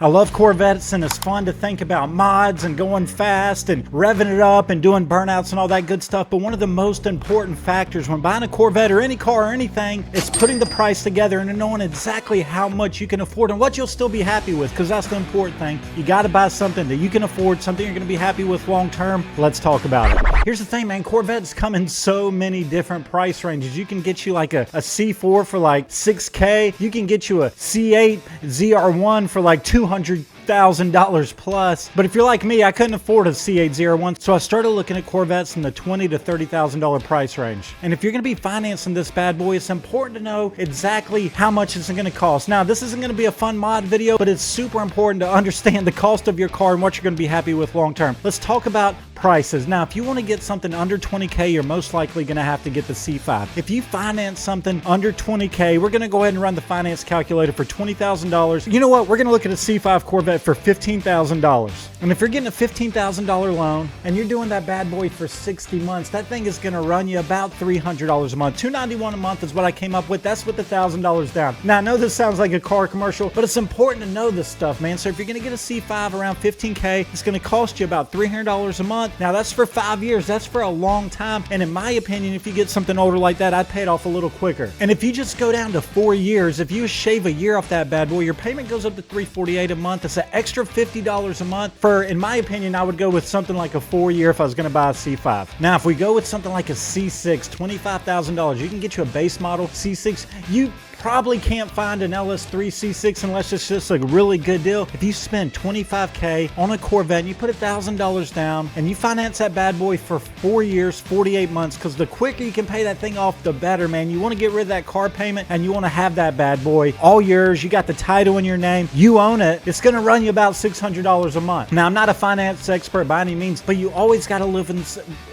I love Corvettes, and it's fun to think about mods and going fast and revving it up and doing burnouts and all that good stuff. But one of the most important factors when buying a Corvette or any car or anything is putting the price together and knowing exactly how much you can afford and what you'll still be happy with, because that's the important thing. You got to buy something that you can afford, something you're going to be happy with long term. Let's talk about it. Here's the thing, man. Corvettes come in so many different price ranges. You can get you like a C4 for like $6K. You can get you a C8 ZR1 for like $200,000 plus. But if you're like me, I couldn't afford a C801, so I started looking at Corvettes in the $20,000 to $30,000 price range. And if you're going to be financing this bad boy, it's important to know exactly how much it's going to cost. Now, this isn't going to be a fun mod video, but it's super important to understand the cost of your car and what you're going to be happy with long term. Let's talk about prices. Now, if you want to get something under 20K, you're most likely going to have to get the C5. If you finance something under 20K, we're going to go ahead and run the finance calculator for $20,000. You know what? We're going to look at a C5 Corvette for $15,000. And if you're getting a $15,000 loan and you're doing that bad boy for 60 months, that thing is going to run you about $300 a month. $291 a month is what I came up with. That's with the $1,000 down. Now, I know this sounds like a car commercial, but it's important to know this stuff, man. So if you're going to get a C5 around 15K, it's going to cost you about $300 a month. Now, that's for 5 years. That's for a long time. And in my opinion, if you get something older like that, I'd pay it off a little quicker. And if you just go down to 4 years, if you shave a year off that bad boy, your payment goes up to $348 a month. It's an extra $50 a month. For, in my opinion, I would go with something like a 4-year if I was going to buy a C5. Now, if we go with something like a C6, $25,000, you can get you a base model C6. You probably can't find an LS3 C6 unless it's just a really good deal. If you spend $25K on a Corvette and you put $1,000 down and you finance that bad boy for 4 years, 48 months, because the quicker you can pay that thing off, the better, man. You want to get rid of that car payment and you want to have that bad boy all yours. You got the title in your name. You own it. It's going to run you about $600 a month. Now, I'm not a finance expert by any means, but you always got to live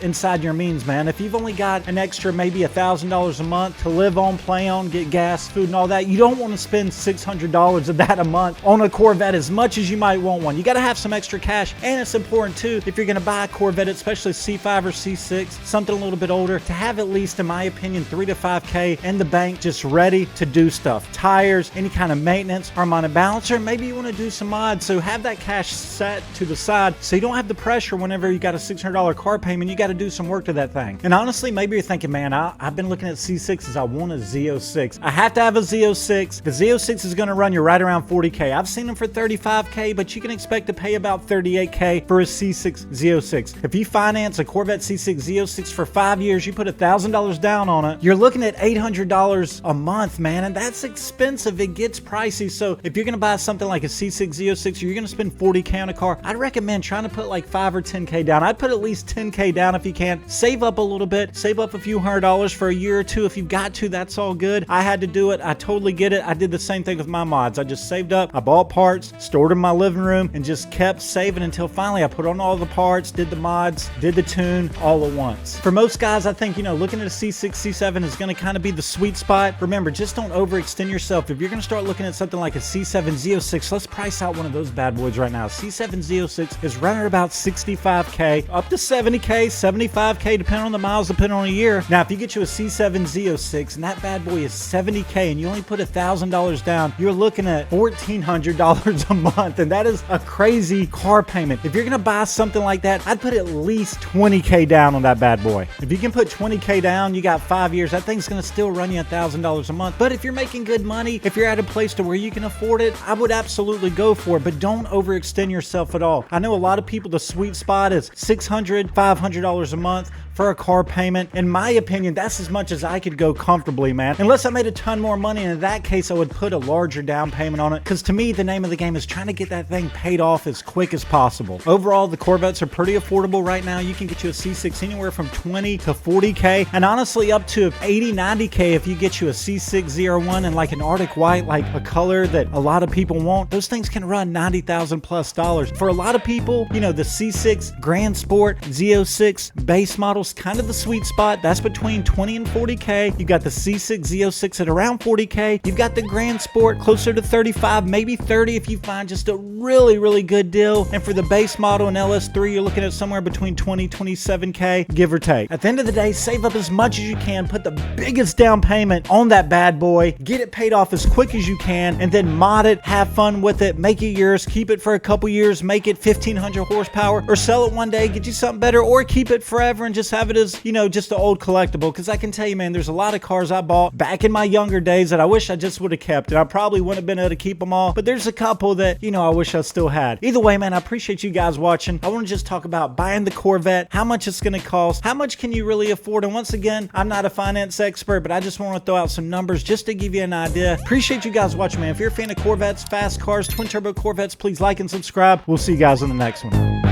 inside your means, man. If you've only got an extra maybe $1,000 a month to live on, play on, get gas, food, and all that, you don't want to spend $600 of that a month on a Corvette as much as you might want one. You got to have some extra cash, and it's important too, if you're going to buy a Corvette, especially C5 or C6, something a little bit older, to have at least, in my opinion, 3 to 5K in the bank just ready to do stuff. Tires, any kind of maintenance, harmonic balancer, maybe you want to do some mods, so have that cash set to the side so you don't have the pressure whenever you got a $600 car payment. You got to do some work to that thing. And honestly, maybe you're thinking, man, I've been looking at C6s, I want a Z06. I have to have a Z06. The Z06 is going to run you right around 40K. I've seen them for 35K, but you can expect to pay about 38K for a C6 Z06. If you finance a Corvette C6 Z06 for 5 years, you put $1,000 down on it, you're looking at $800 a month, man, and that's expensive. It gets pricey. So if you're going to buy something like a C6 Z06, you're going to spend 40K on a car, I'd recommend trying to put like 5 or 10K down. I'd put at least 10K down if you can. Save up a little bit. Save up a few $100s for a year or two. If you've got to, that's all good. I had to do it. I totally get it. I did the same thing with my mods. I just saved up. I bought parts, stored in my living room, and just kept saving until finally I put on all the parts, did the mods, did the tune all at once. For most guys, I think, looking at a C6, C7 is going to kind of be the sweet spot. Remember, just don't overextend yourself. If you're going to start looking at something like a C7 Z06, let's price out one of those bad boys right now. C7 Z06 is running about 65K, up to 70K, 75K, depending on the miles, depending on a year. Now, if you get you a C7 Z06 and that bad boy is 70K and you only put $1,000 down, you're looking at $1,400 a month, and that is a crazy car payment. If you're gonna buy something like that, I'd put at least 20K down on that bad boy. If you can put 20K down, you got 5 years, that thing's gonna still run you $1,000 a month. But if you're making good money, if you're at a place to where you can afford it, I would absolutely go for it, but don't overextend yourself at all. I know a lot of people, the sweet spot is $600, $500 a month for a car payment. In my opinion, that's as much as I could go comfortably, man. Unless I made a ton more money, and in that case, I would put a larger down payment on it, because to me, the name of the game is trying to get that thing paid off as quick as possible. Overall, the Corvettes are pretty affordable right now. You can get you a C6 anywhere from 20 to 40K, and honestly up to 80, 90K if you get you a C6 ZR1 in like an Arctic white, like a color that a lot of people want. Those things can run $90,000 plus. For a lot of people, the C6 Grand Sport Z06 base model model's kind of the sweet spot. That's between 20 and 40K. You got the C6 Z06 at around 40K. You've got the Grand Sport closer to 35, maybe 30 if you find just a really good deal. And for the base model and LS3, you're looking at somewhere between 20, 27K, give or take. At the end of the day, save up as much as you can, put the biggest down payment on that bad boy, get it paid off as quick as you can, and then mod it, have fun with it, make it yours, keep it for a couple years, make it 1500 horsepower, or sell it one day, get you something better, or keep it forever and just have it as, you know, just an old collectible. Because I can tell you, man, there's a lot of cars I bought back in my younger days that I wish I just would have kept, and I probably wouldn't have been able to keep them all, but there's a couple that, you know, I wish I still had. Either way, man, I appreciate you guys watching. I want to just talk about buying the Corvette, how much it's going to cost, how much can you really afford, and once again, I'm not a finance expert, but I just want to throw out some numbers just to give you an idea. Appreciate you guys watching, man. If you're a fan of Corvettes, fast cars, twin turbo Corvettes, please like and subscribe. We'll see you guys in the next one.